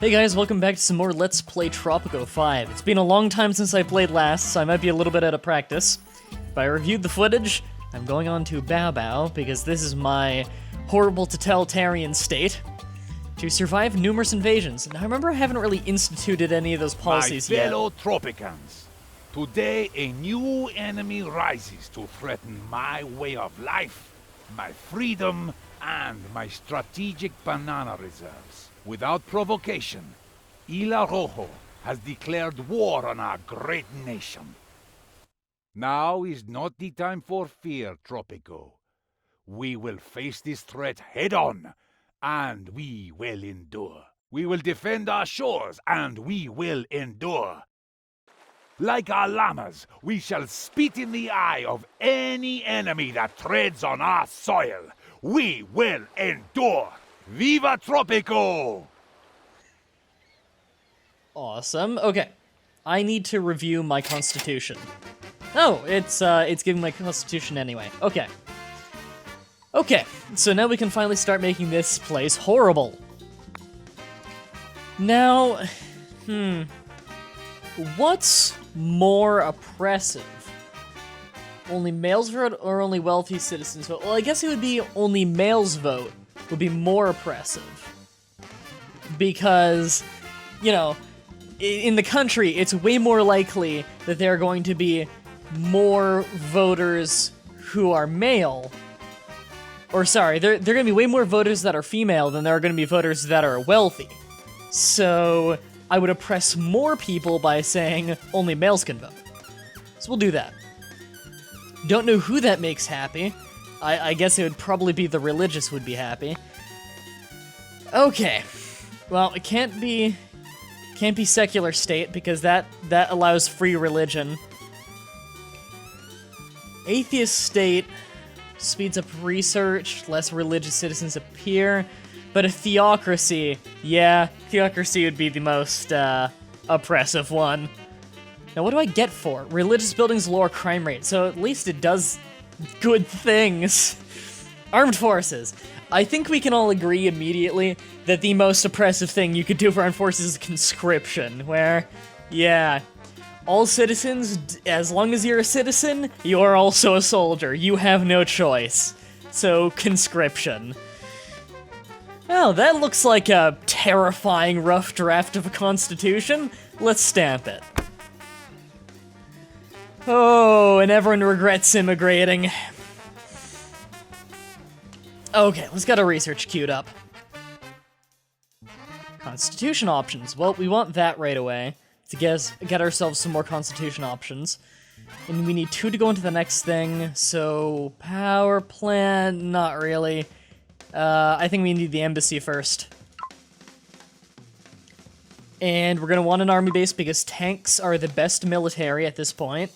Hey guys, welcome back to some more Let's Play Tropico 5. It's been a long time since I played last, so I might be a little bit out of practice. But I reviewed the footage. I'm going on to Bao Bao, because this is my horrible totalitarian state, to survive numerous invasions. Now, I remember I haven't really instituted any of those policies yet. My fellow Tropicans, today a new enemy rises to threaten my way of life, my freedom, and my strategic banana reserves. Without provocation, Isla Rojo has declared war on our great nation. Now is not the time for fear, Tropico. We will face this threat head-on, and we will endure. We will defend our shores, and we will endure. Like our llamas, we shall spit in the eye of any enemy that treads on our soil. We will endure. Viva Tropico! Awesome. Okay. I need to review my constitution. Oh, it's giving my constitution anyway. Okay. Okay, so now we can finally start making this place horrible. Now, what's more oppressive? Only males vote or only wealthy citizens vote? Well, I guess it would be only males vote would be more oppressive. Because, you know, in the country, it's way more likely that there are going to be more voters who are male. Or sorry, there are going to be way more voters that are female than there are going to be voters that are wealthy. So I would oppress more people by saying only males can vote. So we'll do that. Don't know who that makes happy. I guess it would probably be the religious would be happy. Okay. Well, it can't be secular state because that allows free religion. Atheist state speeds up research, less religious citizens appear, but a theocracy, yeah, theocracy would be the most oppressive one. Now, what do I get for it? Religious buildings lower crime rate, so at least it does good things. Armed forces. I think we can all agree immediately that the most oppressive thing you could do for armed forces is conscription, where, yeah, all citizens, as long as you're a citizen, you're also a soldier. You have no choice. So, conscription. Oh, that looks like a terrifying rough draft of a constitution. Let's stamp it. Oh, and everyone regrets immigrating. Okay, let's get our research queued up. Constitution options. Well, we want that right away to get ourselves some more constitution options. And we need 2 to go into the next thing, so power plant, not really. I think we need the embassy first. And we're gonna want an army base because tanks are the best military at this point.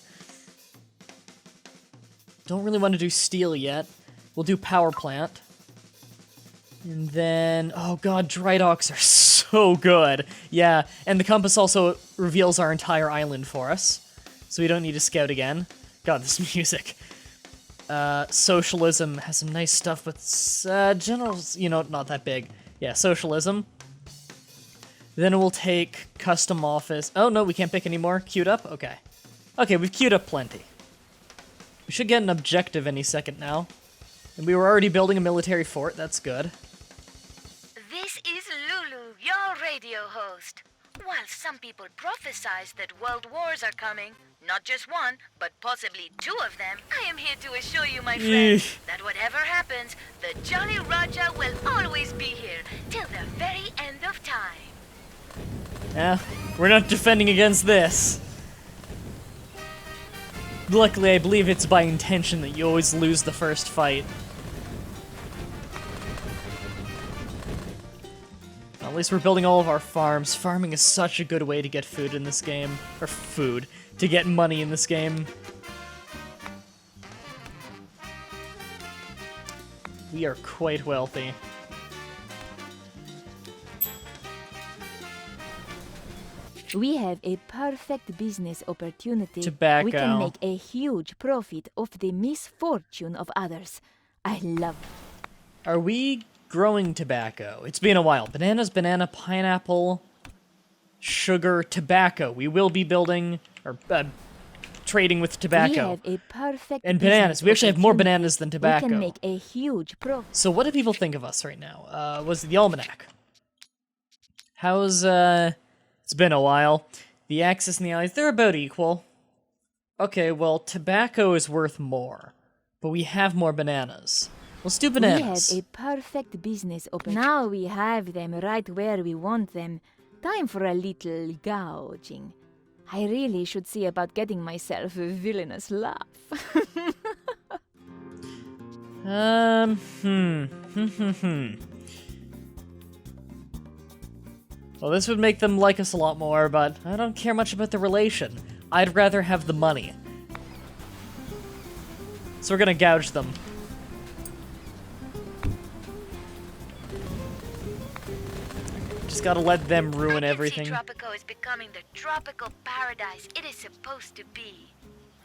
Don't really want to do steel yet. We'll do power plant. And then, oh god, dry docks are so good. Yeah, and the compass also reveals our entire island for us. So we don't need to scout again. God, this music. Socialism has some nice stuff, but general's, you know, not that big. Yeah, socialism. Then we'll take custom office. Oh no, we can't pick anymore. Queued up? Okay. Okay, we've queued up plenty. We should get an objective any second now. And we were already building a military fort, that's good. This is Lulu, your radio host. While some people prophesize that world wars are coming, not just one, but possibly 2 of them, I am here to assure you, my friend, that whatever happens, the Jolly Roger will always be here till the very end of time. Yeah, we're not defending against this. Luckily, I believe it's by intention that you always lose the first fight. At least we're building all of our farms. Farming is such a good way to get food in this game. Or food. To get money in this game. We are quite wealthy. We have a perfect business opportunity. Tobacco. We can make a huge profit of the misfortune of others. I love it. Are we growing tobacco? It's been a while. Bananas, banana, pineapple, sugar, tobacco. We will be building, or trading with tobacco. We have a perfect And bananas. We actually have more opportunity. bananas than tobacco. We can make a huge profit. So what do people think of us right now? Was the almanac? How's, it's been a while. The Axis and the Allies, they're about equal. Okay, well, tobacco is worth more. But we have more bananas. Let's do bananas. We have a perfect business opportunity. Now we have them right where we want them. Time for a little gouging. I really should see about getting myself a villainous laugh. Well, this would make them like us a lot more, but I don't care much about the relation. I'd rather have the money. So we're gonna gouge them. Just gotta let them ruin everything. I can see Tropico is becoming the tropical paradise it is supposed to be.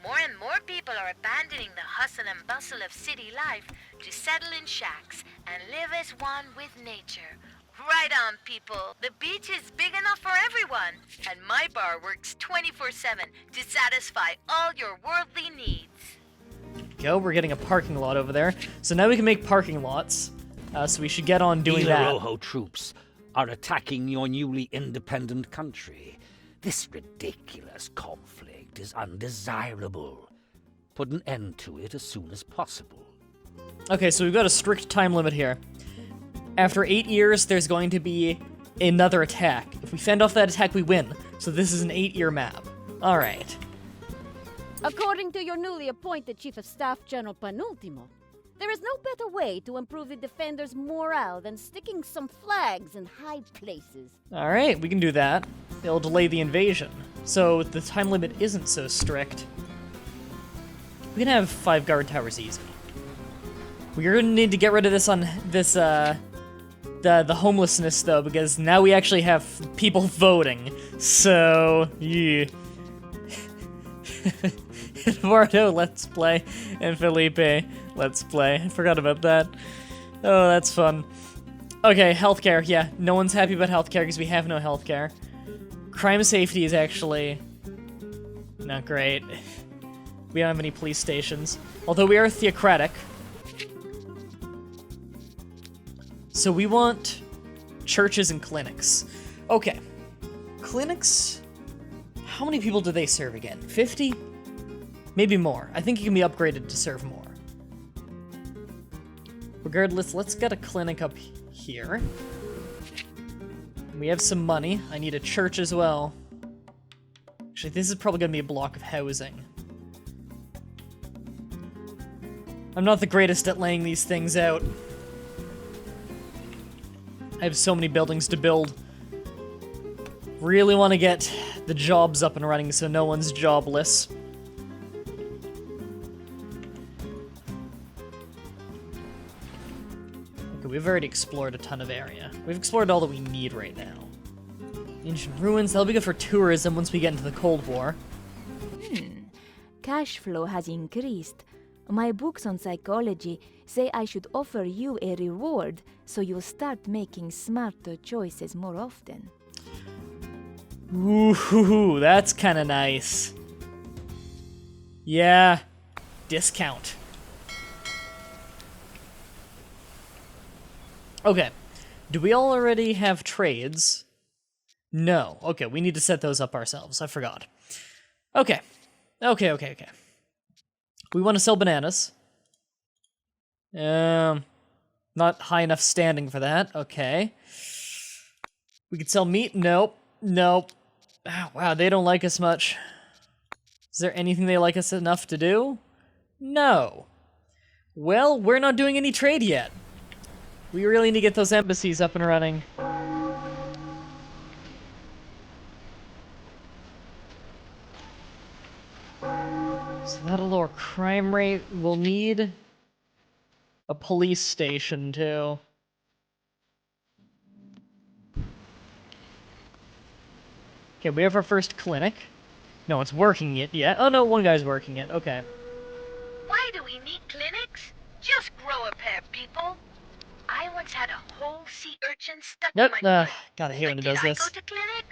More and more people are abandoning the hustle and bustle of city life to settle in shacks and live as one with nature. Right on, people. The beach is big enough for everyone, and my bar works 24/7 to satisfy all your worldly needs. Go, we're getting a parking lot over there. So now we can make parking lots. So we should get on doing that. Rojo troops are attacking your newly independent country. This ridiculous conflict is undesirable. Put an end to it as soon as possible. Okay, so we've got a strict time limit here. After 8 years, there's going to be another attack. If we fend off that attack, we win. So this is an 8-year map. Alright. According to your newly appointed Chief of Staff, General Panultimo, there is no better way to improve the defenders' morale than sticking some flags in high places. Alright, we can do that. It'll delay the invasion. So the time limit isn't so strict. We can have 5 guard towers easy. We're gonna need to get rid of this on this, the homelessness, though, because now we actually have people voting. So, yeah. Eduardo, let's play, and Felipe, let's play. I forgot about that. Oh, that's fun. Okay, healthcare. Yeah, no one's happy about healthcare because we have no healthcare. Crime safety is actually not great. We don't have any police stations. Although we are theocratic. So we want churches and clinics. Okay. Clinics? How many people do they serve again? 50? Maybe more. I think it can be upgraded to serve more. Regardless, let's get a clinic up here. We have some money. I need a church as well. Actually, this is probably going to be a block of housing. I'm not the greatest at laying these things out. I have so many buildings to build. Really want to get the jobs up and running so no one's jobless. Okay, we've already explored a ton of area. We've explored all that we need right now. Ancient ruins, that'll be good for tourism once we get into the Cold War. Cash flow has increased. My books on psychology say I should offer you a reward so you'll start making smarter choices more often. Ooh, that's kind of nice. Yeah, discount. Okay, do we already have trades? No. Okay, we need to set those up ourselves. I forgot. Okay. We want to sell bananas. Not high enough standing for that. Okay. We could sell meat. Nope. Oh, wow, they don't like us much. Is there anything they like us enough to do? No. Well, we're not doing any trade yet. We really need to get those embassies up and running. So that'll lower crime rate. We'll need a police station, too. Okay, we have our first clinic. No one's working it yet. Oh no, one guy's working it. Okay. Why do we need clinics? Just grow a pair, people. I once had a whole sea urchin stuck in Nope. my foot. God, I hate when it But does did this. I go to clinic?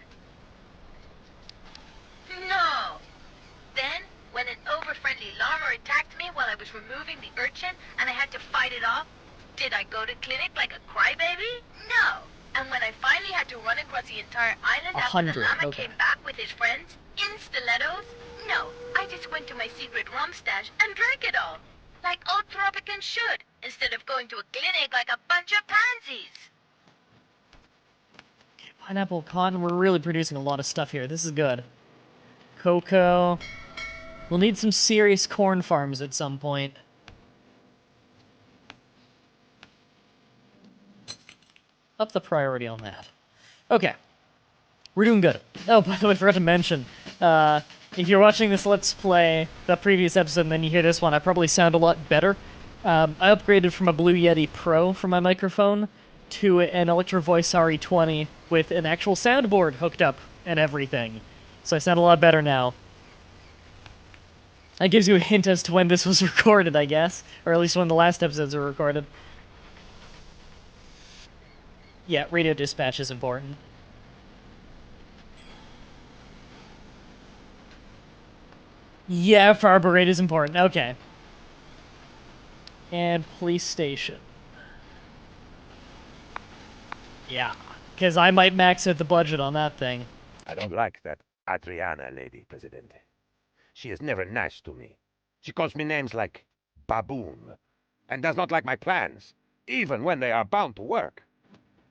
was removing the urchin and I had to fight it off? Did I go to clinic like a crybaby? No. And when I finally had to run across the entire island after the 100, llama okay. came back with his friends in stilettos? No, I just went to my secret rum stash and drank it all. Like old Tropicans should, instead of going to a clinic like a bunch of pansies. Pineapple, cotton, we're really producing a lot of stuff here. This is good. Cocoa. We'll need some serious corn farms at some point. Up the priority on that. Okay. We're doing good. Oh, by the way, I forgot to mention, if you're watching this Let's Play, the previous episode, and then you hear this one, I probably sound a lot better. I upgraded from a Blue Yeti Pro for my microphone to an Electro Voice RE20 with an actual soundboard hooked up and everything. So I sound a lot better now. That gives you a hint as to when this was recorded, I guess. Or at least when the last episodes were recorded. Yeah, radio dispatch is important. Yeah, fire brigade is important. Okay. And police station. Yeah, because I might max out the budget on that thing. I don't like that Adriana lady, Presidente. She is never nice to me. She calls me names like baboon, and does not like my plans, even when they are bound to work.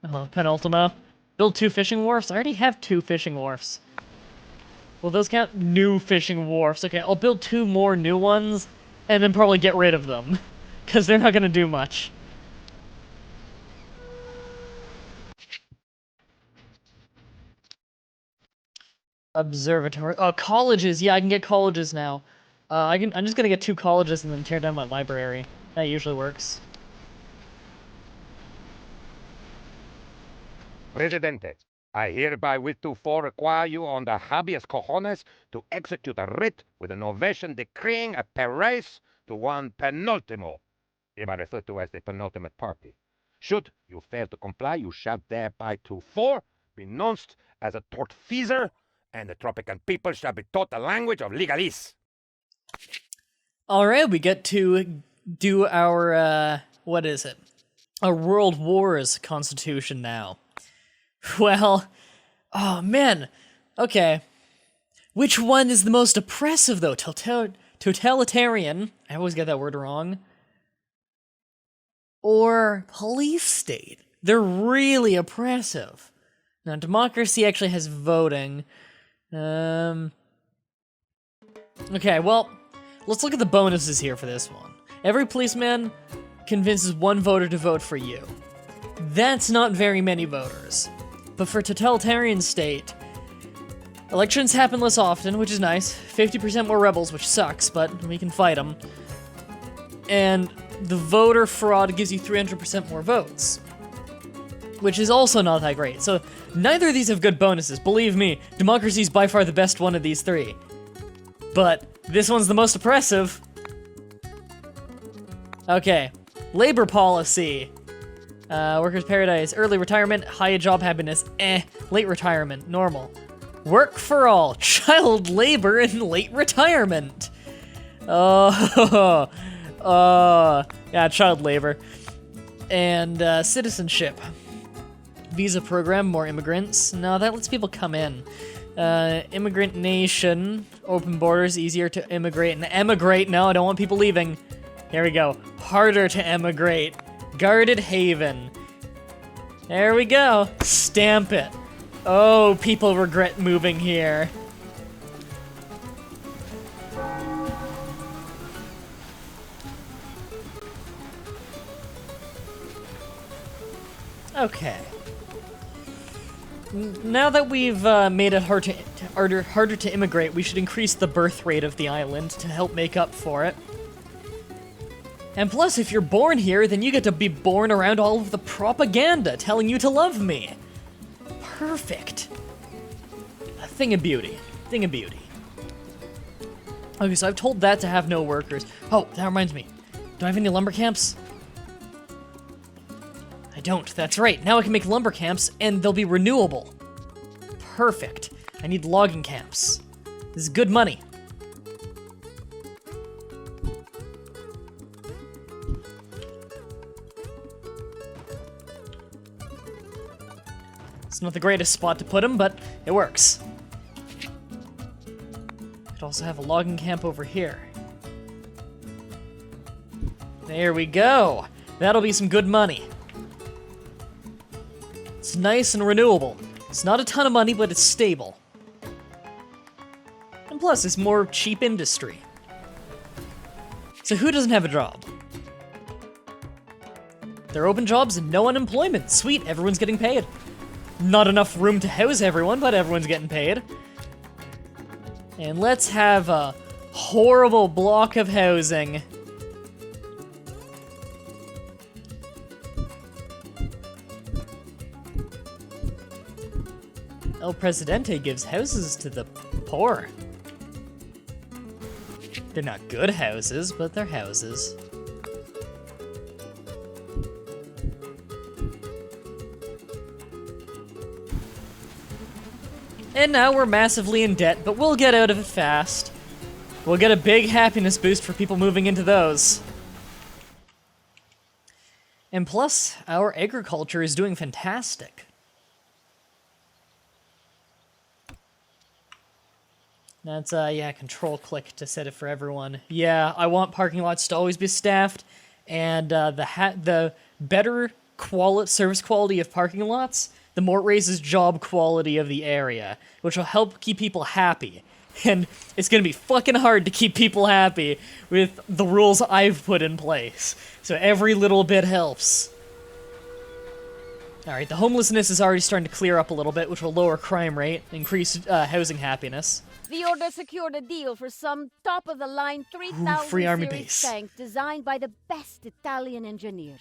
Oh, Penultima. Build 2 fishing wharfs? I already have 2 fishing wharfs. Well, those count new fishing wharfs. Okay, I'll build 2 more new ones, and then probably get rid of them. Because they're not going to do much. Observatory. Oh, colleges. Yeah, I can get colleges now. I'm just gonna get 2 colleges and then tear down my library. That usually works. Presidente, I hereby withto require you on the habeas cojones to execute a writ with an ovation decreeing a perrace to one penultimo, hereby referred to as the penultimate party. Should you fail to comply, you shall thereby to 4 be denounced as a tortfeasor, and the Tropican people shall be taught the language of legalese. Alright, we get to do our, what is it? A World Wars constitution now. Well, oh man, okay. Which one is the most oppressive, though? Totalitarian, I always get that word wrong, or police state? They're really oppressive. Now, democracy actually has voting. Okay, well, let's look at the bonuses here for this one. Every policeman convinces 1 voter to vote for you. That's not very many voters. But for totalitarian state, elections happen less often, which is nice. 50% more rebels, which sucks, but we can fight them. And the voter fraud gives you 300% more votes, which is also not that great. So neither of these have good bonuses. Believe me, democracy is by far the best one of these 3. But this one's the most oppressive. Okay, labor policy. Workers' paradise, early retirement, high job happiness, late retirement, normal. Work for all, child labor, and late retirement. Yeah, child labor. And citizenship. Visa program, more immigrants. No, that lets people come in. Immigrant nation, open borders, easier to immigrate and emigrate. No, I don't want people leaving. Here we go. Harder to emigrate. Guarded haven. There we go. Stamp it. Oh, people regret moving here. Okay. Now that we've made it harder to immigrate, we should increase the birth rate of the island to help make up for it. And plus, if you're born here, then you get to be born around all of the propaganda telling you to love me. Perfect. A thing of beauty. Thing of beauty. Okay, so I've told that to have no workers. Oh, that reminds me. Do I have any lumber camps? I don't. That's right. Now I can make lumber camps, and they'll be renewable. Perfect. I need logging camps. This is good money. It's not the greatest spot to put them, but it works. Could also have a logging camp over here. There we go. That'll be some good money. It's nice and renewable. It's not a ton of money, but it's stable. And plus, it's more cheap industry. So who doesn't have a job? There are open jobs and no unemployment. Sweet, everyone's getting paid. Not enough room to house everyone, but everyone's getting paid. And let's have a horrible block of housing. El Presidente gives houses to the poor. They're not good houses, but they're houses. And now we're massively in debt, but we'll get out of it fast. We'll get a big happiness boost for people moving into those. And plus, our agriculture is doing fantastic. That's, yeah, control-click to set it for everyone. Yeah, I want parking lots to always be staffed, and the better service quality of parking lots, the more it raises job quality of the area, which will help keep people happy. And it's gonna be fucking hard to keep people happy with the rules I've put in place. So every little bit helps. Alright, the homelessness is already starting to clear up a little bit, which will lower crime rate, increase housing happiness. The Order secured a deal for some top-of-the-line 3,000 free army series base. tank designed by the best Italian engineers.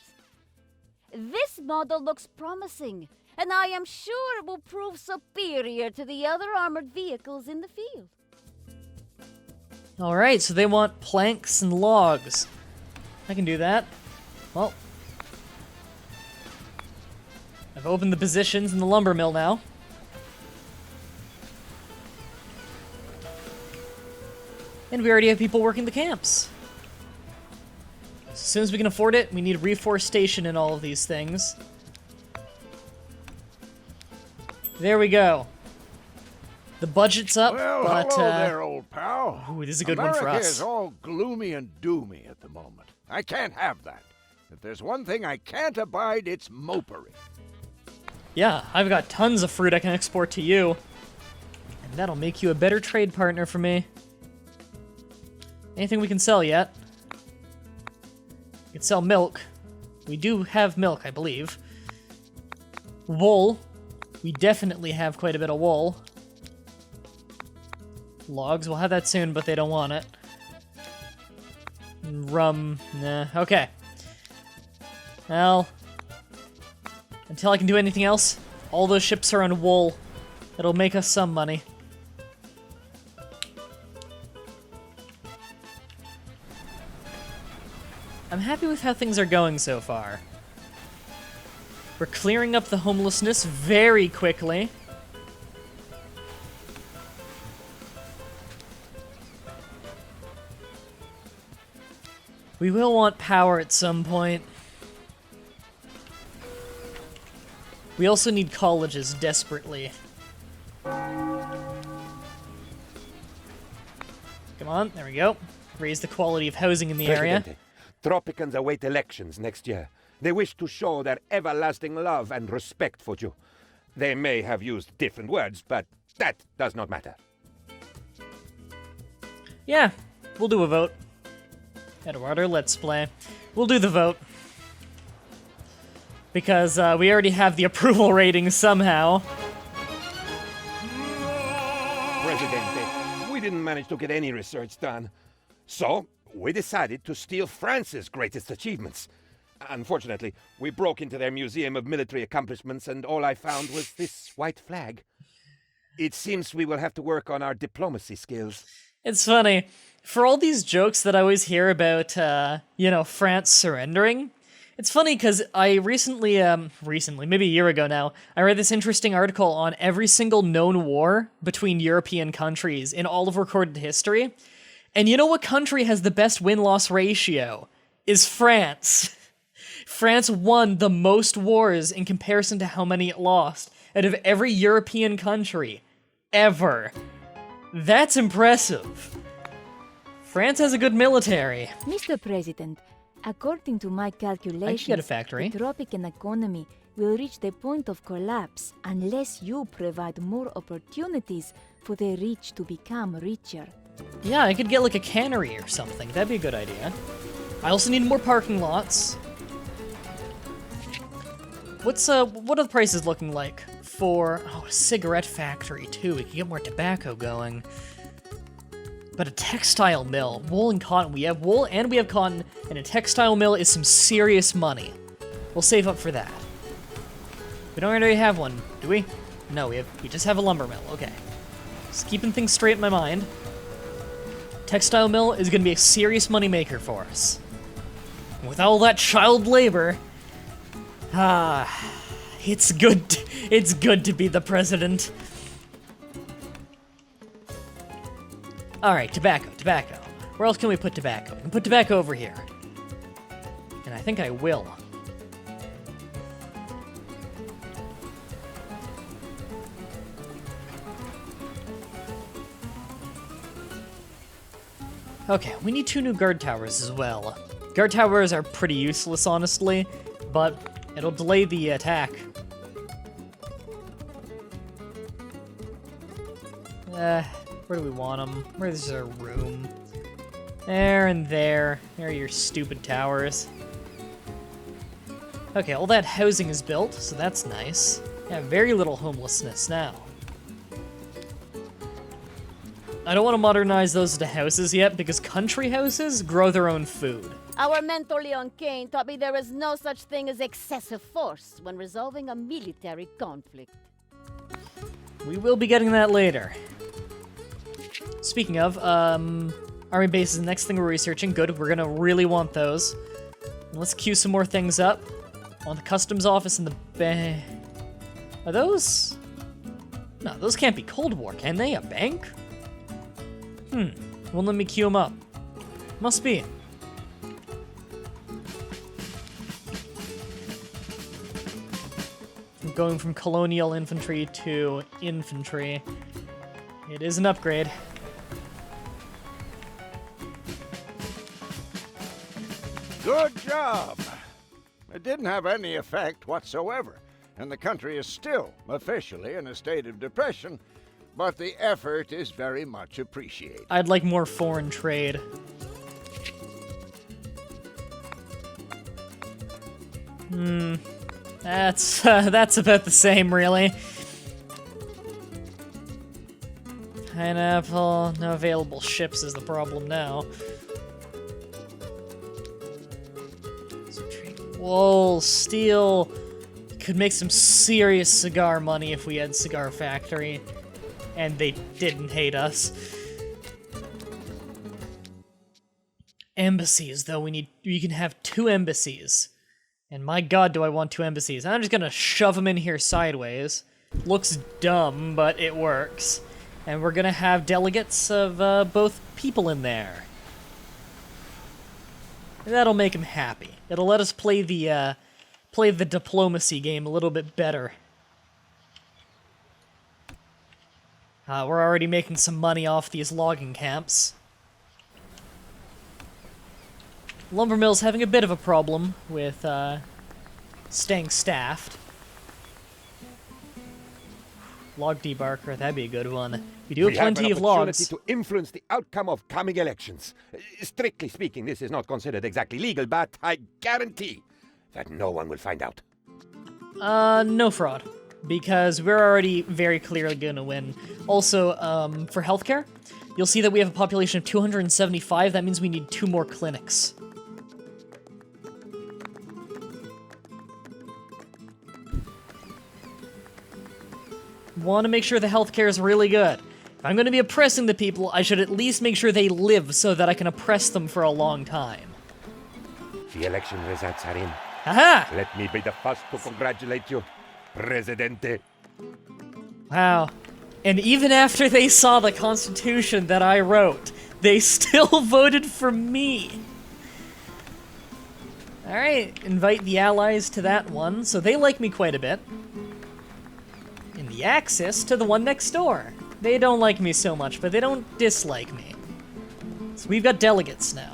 This model looks promising, and I am sure it will prove superior to the other armored vehicles in the field. Alright, so they want planks and logs. I can do that. Well, I've opened the positions in the lumber mill now. And we already have people working the camps. As soon as we can afford it, we need reforestation in all of these things. There we go. The budget's up, Well, but hello there, old pal. ooh, this is a good one for America us. is all gloomy and doomy at the moment. I can't have that. If there's one thing I can't abide, it's mopery. Yeah, I've got tons of fruit I can export to you. And that'll make you a better trade partner for me. Anything we can sell yet? We can sell milk. We do have milk, I believe. Wool. We definitely have quite a bit of wool. Logs, we'll have that soon, but they don't want it. Rum, nah, okay. Well, until I can do anything else, all those ships are on wool. It'll make us some money. I'm happy with how things are going so far. We're clearing up the homelessness very quickly. We will want power at some point. We also need colleges desperately. Come on, there we go. Raise the quality of housing in the area. Presidente, Tropicans await elections next year. They wish to show their everlasting love and respect for you. They may have used different words, but that does not matter. Yeah, we'll do a vote. Eduardo, let's play. We'll do the vote. Because we already have the approval rating somehow. Presidente, we didn't manage to get any research done. So, we decided to steal France's greatest achievements. Unfortunately, we broke into their Museum of Military Accomplishments and all I found was this white flag. It seems we will have to work on our diplomacy skills. It's funny. For all these jokes that I always hear about, France surrendering, it's funny because I recently, maybe a year ago now, I read this interesting article on every single known war between European countries in all of recorded history. And you know what country has the best win-loss ratio? Is France. France won the most wars in comparison to how many it lost. out of every European country. Ever. That's impressive. France has a good military. Mr. President, according to my calculations, get a factory. the Tropican economy will reach the point of collapse unless you provide more opportunities for the rich to become richer. Yeah, I could get like a cannery or something. That'd be a good idea. I also need more parking lots. What are the prices looking like for a cigarette factory too? We can get more tobacco going. But a textile mill, wool and cotton. We have wool and we have cotton, and a textile mill is some serious money. We'll save up for that. We don't already have one, do we? No, we just have a lumber mill. Okay. Just keeping things straight in my mind. Textile mill is going to be a serious moneymaker for us. With all that child labor, it's good to be the president. Alright, tobacco. Where else can we put tobacco? We can put tobacco over here. And I think I will. Okay, we need 2 new guard towers as well. Guard towers are pretty useless, honestly, but it'll delay the attack. Where do we want them? Where's our room? There and there. There are your stupid towers. Okay, all that housing is built, so that's nice. Yeah, very little homelessness now. I don't want to modernize those to houses yet, because country houses grow their own food. Our mentor Leon Kane taught me there is no such thing as excessive force when resolving a military conflict. We will be getting that later. Speaking of, army base is the next thing we're researching. Good, we're gonna really want those. And let's queue some more things up. On the customs office and the Are those? No, those can't be Cold War, can they? A bank? Won't let me queue them up. Must be. I'm going from colonial infantry to infantry. It is an upgrade. Good job! It didn't have any effect whatsoever, and the country is still officially in a state of depression, but the effort is very much appreciated. I'd like more foreign trade. That's about the same, really. Pineapple, no available ships is the problem now. Wool, steel. Could make some serious cigar money if we had cigar factory. And they didn't hate us. Embassies, though, we can have 2 embassies. And my god, do I want 2 embassies. I'm just gonna shove them in here sideways. Looks dumb, but it works. And we're gonna have delegates of both people in there. That'll make him happy. It'll let us play the diplomacy game a little bit better. We're already making some money off these logging camps. Lumber mill's having a bit of a problem with staying staffed. Log debarker, that'd be a good one. We do have plenty of logs. To influence the outcome of coming elections. Strictly speaking, this is not considered exactly legal, but I guarantee that no one will find out. No fraud. Because we're already very clearly gonna win. Also, for healthcare, you'll see that we have a population of 275. That means we need 2 more clinics. Want to make sure the healthcare is really good. If I'm going to be oppressing the people, I should at least make sure they live so that I can oppress them for a long time. The election results are in. Aha! Let me be the first to congratulate you, Presidente. Wow. And even after they saw the Constitution that I wrote, they still voted for me. Alright, invite the allies to that one. So they like me quite a bit. the access to the one next door. They don't like me so much, but they don't dislike me. So we've got delegates now.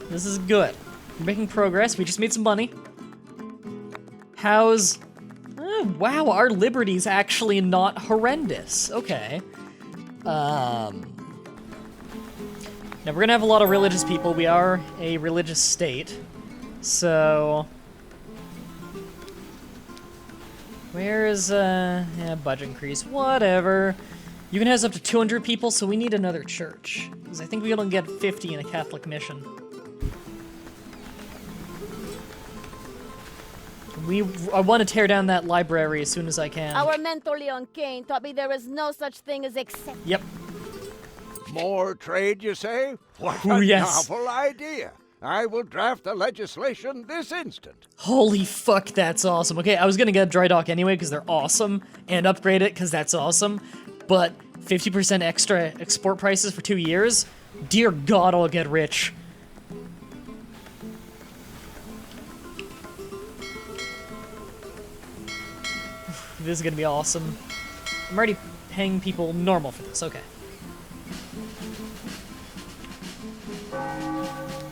This is good. We're making progress. We just made some money. How's... wow, our liberty's actually not horrendous. Okay. Now, we're gonna have a lot of religious people. We are a religious state. So... where's, yeah, budget increase. Whatever. You can house up to 200 people, so we need another church. Because I think we only get 50 in a Catholic mission. I want to tear down that library as soon as I can. Our mentor Leon Kane taught me there is no such thing as accept. Yep. More trade, you say? What Ooh, a yes. novel idea. I will draft the legislation this instant. Holy fuck, that's awesome. Okay, I was gonna get Dry Dock anyway because they're awesome, and upgrade it because that's awesome, but 50% extra export prices for 2 years? Dear God, I'll get rich. This is gonna be awesome. I'm already paying people normal for this, okay.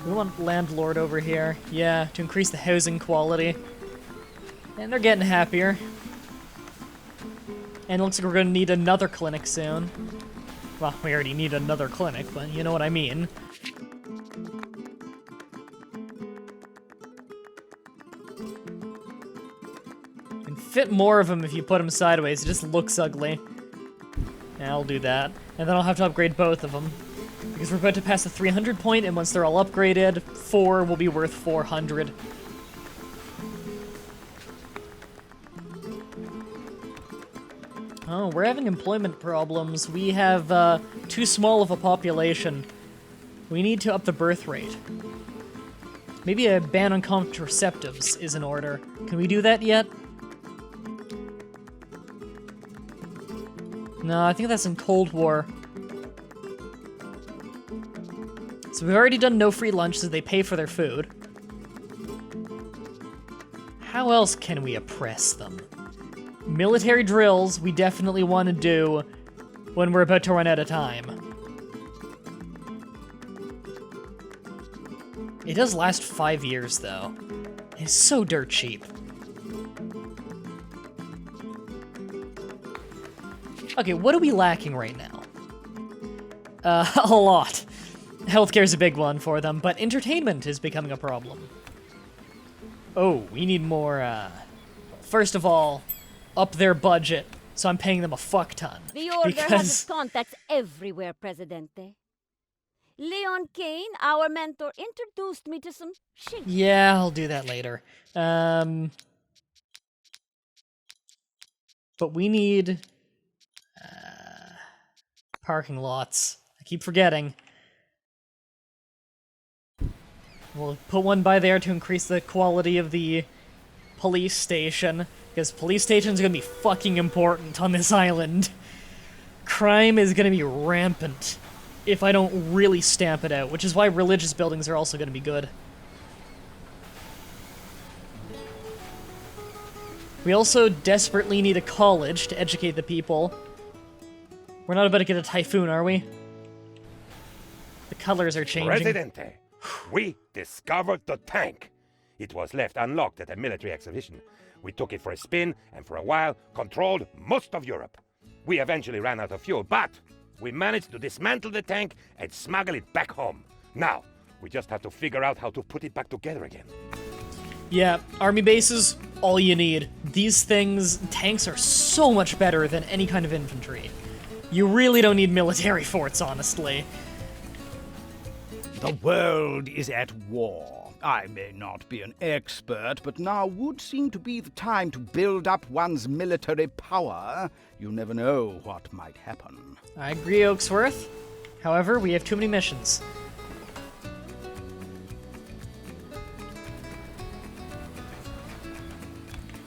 We want landlord over here. Yeah, to increase the housing quality. And they're getting happier. And it looks like we're gonna need another clinic soon. Well, we already need another clinic, but you know what I mean. You can fit more of them if you put them sideways. It just looks ugly. Yeah, I'll do that. And then I'll have to upgrade both of them. Because we're about to pass the 300 point, and once they're all upgraded, 4 will be worth 400. Oh, we're having employment problems. We have too small of a population. We need to up the birth rate. Maybe a ban on contraceptives is in order. Can we do that yet? No, I think that's in Cold War. So we've already done no free lunch, so they pay for their food. How else can we oppress them? Military drills we definitely want to do when we're about to run out of time. It does last 5 years, though. It's so dirt cheap. Okay, what are we lacking right now? A lot. Healthcare's a big one for them, but entertainment is becoming a problem. Oh, we need more, first of all, up their budget, so I'm paying them a fuck ton. The Order has its contacts everywhere, Presidente. Leon Kane, our mentor, introduced me to some shit. Yeah, I'll do that later. But we need... parking lots. I keep forgetting. We'll put one by there to increase the quality of the police station, because police stations are gonna be fucking important on this island. Crime is gonna be rampant if I don't really stamp it out, which is why religious buildings are also gonna be good. We also desperately need a college to educate the people. We're not about to get a typhoon, are we? The colors are changing. Presidente, we discovered the tank. It was left unlocked at a military exhibition. We took it for a spin, and for a while, controlled most of Europe. We eventually ran out of fuel, but we managed to dismantle the tank and smuggle it back home. Now, we just have to figure out how to put it back together again. Yeah, army bases, all you need. These things, tanks are so much better than any kind of infantry. You really don't need military forts, honestly. The world is at war. I may not be an expert, but now would seem to be the time to build up one's military power. You never know what might happen. I agree, Oaksworth. However, we have too many missions.